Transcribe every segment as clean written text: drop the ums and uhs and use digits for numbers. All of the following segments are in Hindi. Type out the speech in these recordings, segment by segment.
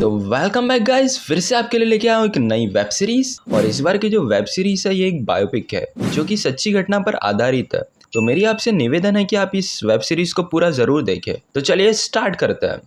तो वेलकम बैक गाइस, फिर से आपके लिए लेके आया हूँ एक नई वेब सीरीज। और इस बार की जो वेब सीरीज है ये एक बायोपिक है जो कि सच्ची घटना पर आधारित है। तो मेरी आपसे निवेदन है कि आप इस वेब सीरीज को पूरा जरूर देखें। तो चलिए स्टार्ट करते हैं।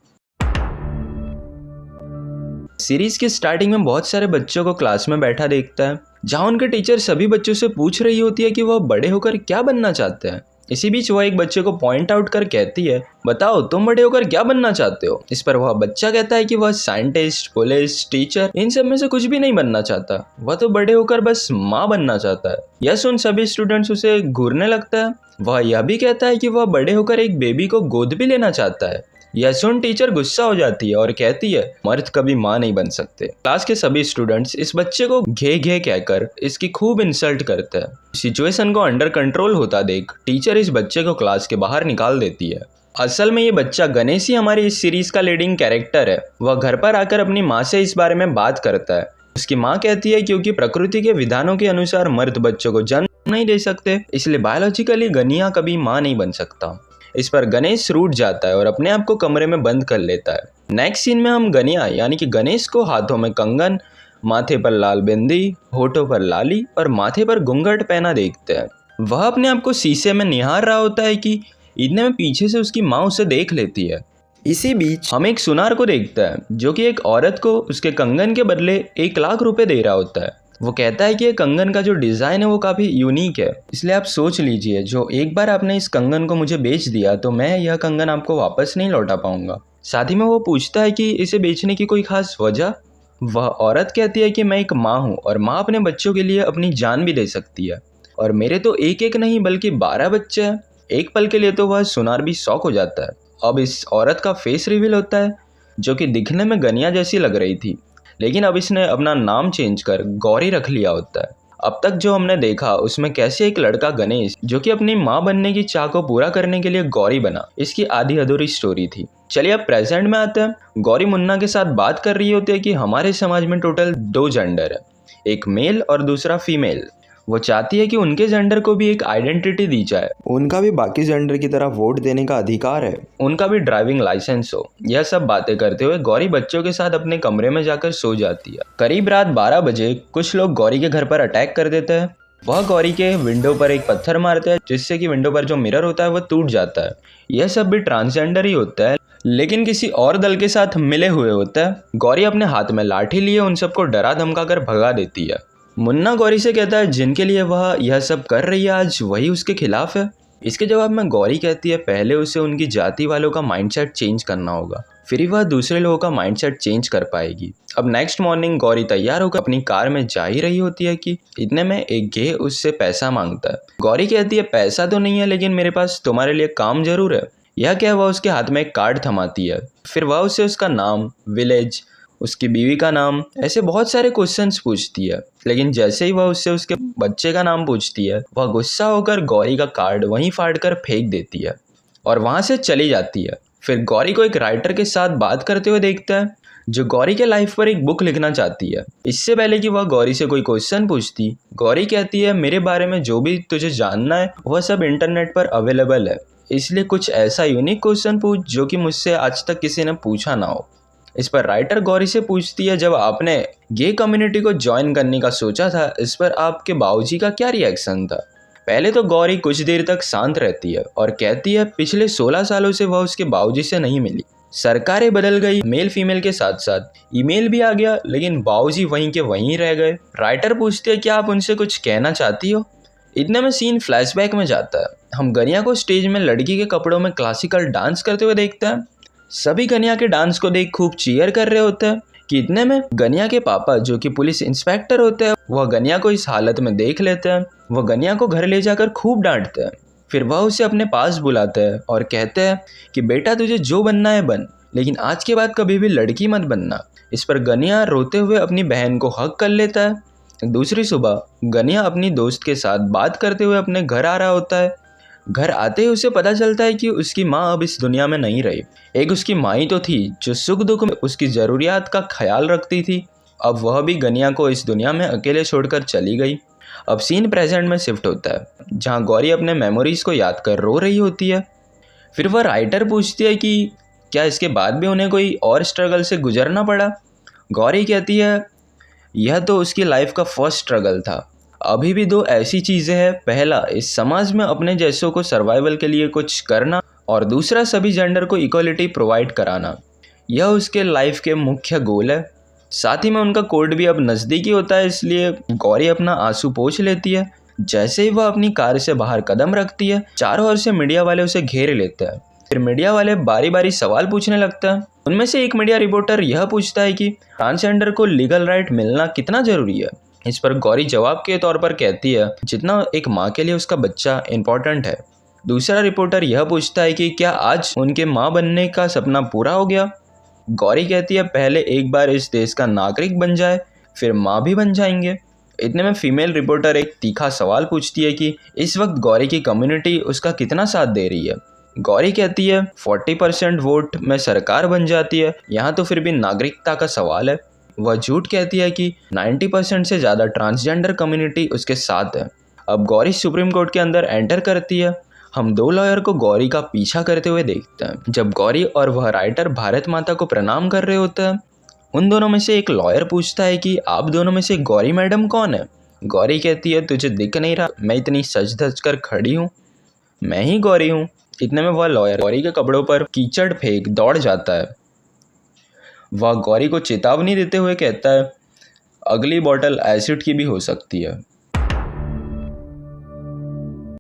सीरीज की स्टार्टिंग में बहुत सारे बच्चों को क्लास में बैठा देखता है, जहाँ उनके टीचर सभी बच्चों से पूछ रही होती है कि वह बड़े होकर क्या बनना चाहते हैं। इसी बीच वह एक बच्चे को पॉइंट आउट कर कहती है, बताओ तुम बड़े होकर क्या बनना चाहते हो। इस पर वह बच्चा कहता है कि वह साइंटिस्ट, पुलिस, टीचर इन सब में से कुछ भी नहीं बनना चाहता। वह तो बड़े होकर बस माँ बनना चाहता है। यह सुन सभी स्टूडेंट्स उसे घूरने लगता है। वह यह भी कहता है कि वह बड़े होकर एक बेबी को गोद भी लेना चाहता है। यह सुन टीचर गुस्सा हो जाती है और कहती है, मर्द कभी माँ नहीं बन सकते। क्लास के सभी स्टूडेंट्स इस बच्चे को घे घे कहकर इसकी खूब इंसल्ट करते हैं। सिचुएशन को अंडर कंट्रोल होता देख टीचर इस बच्चे को क्लास के बाहर निकाल देती है। असल में ये बच्चा गणेश ही हमारी इस सीरीज का लीडिंग कैरेक्टर है। वह घर पर आकर अपनी माँ से इस बारे में बात करता है। उसकी माँ कहती है क्योंकि प्रकृति के विधानों के अनुसार मर्द बच्चों को जन्म नहीं दे सकते, इसलिए बायोलॉजिकली गनिया कभी माँ नहीं बन सकता। इस पर गणेश रूठ जाता है और अपने आप को कमरे में बंद कर लेता है। नेक्स्ट सीन में हम गनिया यानी कि गणेश को हाथों में कंगन, माथे पर लाल बिंदी, होठों पर लाली और माथे पर घूंघट पहना देखते हैं। वह अपने आप को शीशे में निहार रहा होता है कि इतने में पीछे से उसकी माँ उसे देख लेती है। इसी बीच हम एक सुनार को देखते हैं जो कि एक औरत को उसके कंगन के बदले 1,00,000 रुपए दे रहा होता है। वो कहता है कि ये कंगन का जो डिज़ाइन है वो काफ़ी यूनिक है, इसलिए आप सोच लीजिए जो एक बार आपने इस कंगन को मुझे बेच दिया तो मैं यह कंगन आपको वापस नहीं लौटा पाऊंगा। साथ ही में वो पूछता है कि इसे बेचने की कोई खास वजह। वह औरत कहती है कि मैं एक माँ हूँ और माँ अपने बच्चों के लिए अपनी जान भी दे सकती है, और मेरे तो एक एक नहीं बल्कि 12 बच्चे हैं। एक पल के लिए तो वह सुनार भी शॉक हो जाता है। अब इस औरत का फेस रिवील होता है जो कि दिखने में गनिया जैसी लग रही थी, लेकिन अब इसने अपना नाम चेंज कर गौरी रख लिया होता है। अब तक जो हमने देखा उसमें कैसे एक लड़का गणेश जो कि अपनी माँ बनने की चाह को पूरा करने के लिए गौरी बना, इसकी आधी अधूरी स्टोरी थी। चलिए अब प्रेजेंट में आते हैं। गौरी मुन्ना के साथ बात कर रही होती है कि हमारे समाज में टोटल 2 जेंडर है, एक मेल और दूसरा फीमेल। वो चाहती है कि उनके जेंडर को भी एक आइडेंटिटी दी जाए, उनका भी बाकी जेंडर की तरह वोट देने का अधिकार है, उनका भी ड्राइविंग लाइसेंस हो। यह सब बातें करते हुए गौरी बच्चों के साथ अपने कमरे में जाकर सो जाती है। करीब रात 12 बजे कुछ लोग गौरी के घर पर अटैक कर देते हैं। वह गौरी के विंडो पर एक पत्थर मारते हैं जिससे कि विंडो पर जो मिरर होता है वह टूट जाता है। यह सब भी ट्रांसजेंडर ही होता है, लेकिन किसी और दल के साथ मिले हुए होता है। गौरी अपने हाथ में लाठी लिए उन सबको डरा धमका कर भगा देती है। मुन्ना गौरी से कहता है जिनके लिए वह यह सब कर रही है आज वही उसके खिलाफ है। इसके जवाब में गौरी कहती है पहले उसे उनकी जाति वालों का माइंडसेट चेंज करना होगा, फिर ही वह दूसरे लोगों का माइंडसेट चेंज कर पाएगी। अब नेक्स्ट मॉर्निंग गौरी तैयार होकर अपनी कार में जा ही रही होती है कि इतने में एक गे उससे पैसा मांगता है। गौरी कहती है पैसा तो नहीं है लेकिन मेरे पास तुम्हारे लिए काम जरूर है। यह क्या, वह उसके हाथ में एक कार्ड थमाती है। फिर वह उसे उसका नाम, विलेज, उसकी बीवी का नाम, ऐसे बहुत सारे क्वेश्चंस पूछती है। लेकिन जैसे ही वह उससे उसके बच्चे का नाम पूछती है वह गुस्सा होकर गौरी का कार्ड वहीं फाड़ कर फेंक देती है और वहां से चली जाती है। फिर गौरी को एक राइटर के साथ बात करते हुए देखता है जो गौरी के लाइफ पर एक बुक लिखना चाहती है। इससे पहले कि वह गौरी से कोई क्वेश्चन पूछती, गौरी कहती है मेरे बारे में जो भी तुझे जानना है वह सब इंटरनेट पर अवेलेबल है, इसलिए कुछ ऐसा यूनिक क्वेश्चन पूछ जो कि मुझसे आज तक किसी ने पूछा ना हो। इस पर राइटर गौरी से पूछती है जब आपने गे कम्युनिटी को ज्वाइन करने का सोचा था इस पर आपके बाबूजी का क्या रिएक्शन था। पहले तो गौरी कुछ देर तक शांत रहती है और कहती है पिछले 16 सालों से वह उसके बाबूजी से नहीं मिली। सरकारें बदल गई, मेल फीमेल के साथ साथ ईमेल भी आ गया, लेकिन बाबूजी वहीं के वहीं रह गए। राइटर पूछती है क्या आप उनसे कुछ कहना चाहती हो। इतने में सीन फ्लैशबैक में जाता है। हम गनिया को स्टेज में लड़की के कपड़ों में क्लासिकल डांस करते हुए देखते हैं। सभी गनिया के डांस को देख खूब चीयर कर रहे होते हैं कि इतने में गनिया के पापा जो कि पुलिस इंस्पेक्टर होते हैं वह गनिया को इस हालत में देख लेते हैं। वह गनिया को घर ले जाकर खूब डांटते हैं। फिर वह उसे अपने पास बुलाते हैं और कहते हैं कि बेटा तुझे जो बनना है बन, लेकिन आज के बाद कभी भी लड़की मत बनना। इस पर गनिया रोते हुए अपनी बहन को हक कर लेता है। दूसरी सुबह गनिया अपनी दोस्त के साथ बात करते हुए अपने घर आ रहा होता है। घर आते ही उसे पता चलता है कि उसकी माँ अब इस दुनिया में नहीं रही। एक उसकी माँ ही तो थी जो सुख दुख में उसकी ज़रूरियात का ख्याल रखती थी, अब वह भी गनिया को इस दुनिया में अकेले छोड़कर चली गई। अब सीन प्रेजेंट में शिफ्ट होता है जहाँ गौरी अपने मेमोरीज को याद कर रो रही होती है। फिर वह राइटर पूछती है कि क्या इसके बाद भी उन्हें कोई और स्ट्रगल से गुजरना पड़ा? गौरी कहती है यह तो उसकी लाइफ का फर्स्ट स्ट्रगल था। अभी भी दो ऐसी चीज़ें हैं, पहला इस समाज में अपने जैसों को सर्वाइवल के लिए कुछ करना और दूसरा सभी जेंडर को इक्वलिटी प्रोवाइड कराना। यह उसके लाइफ के मुख्य गोल है। साथ ही में उनका कोर्ट भी अब नज़दीकी होता है, इसलिए गौरी अपना आंसू पोंछ लेती है। जैसे ही वह अपनी कार से बाहर कदम रखती है, चारों ओर से मीडिया वाले उसे घेर लेते हैं। फिर मीडिया वाले बारी बारी सवाल पूछने लगते हैं। उनमें से एक मीडिया रिपोर्टर यह पूछता है कि ट्रांसजेंडर को लीगल राइट मिलना कितना ज़रूरी है। इस पर गौरी जवाब के तौर पर कहती है जितना एक माँ के लिए उसका बच्चा इम्पोर्टेंट है। दूसरा रिपोर्टर यह पूछता है कि क्या आज उनके माँ बनने का सपना पूरा हो गया। गौरी कहती है पहले एक बार इस देश का नागरिक बन जाए, फिर माँ भी बन जाएंगे। इतने में फीमेल रिपोर्टर एक तीखा सवाल पूछती है कि इस वक्त गौरी की कम्युनिटी उसका कितना साथ दे रही है। गौरी कहती है 40% वोट में सरकार बन जाती है, यहाँ तो फिर भी नागरिकता का सवाल है। वह झूठ कहती है कि 90% से ज़्यादा ट्रांसजेंडर कम्युनिटी उसके साथ है। अब गौरी सुप्रीम कोर्ट के अंदर एंटर करती है। हम दो लॉयर को गौरी का पीछा करते हुए देखते हैं। जब गौरी और वह राइटर भारत माता को प्रणाम कर रहे होते हैं, उन दोनों में से एक लॉयर पूछता है कि आप दोनों में से गौरी मैडम कौन है। गौरी कहती है तुझे दिख नहीं रहा, मैं इतनी सज धज कर खड़ी हूँ, मैं ही गौरी हूँ। इतने में वह लॉयर गौरी के कपड़ों पर कीचड़ फेंक दौड़ जाता है। वह गौरी को चेतावनी देते हुए कहता है अगली बॉटल एसिड की भी हो सकती है।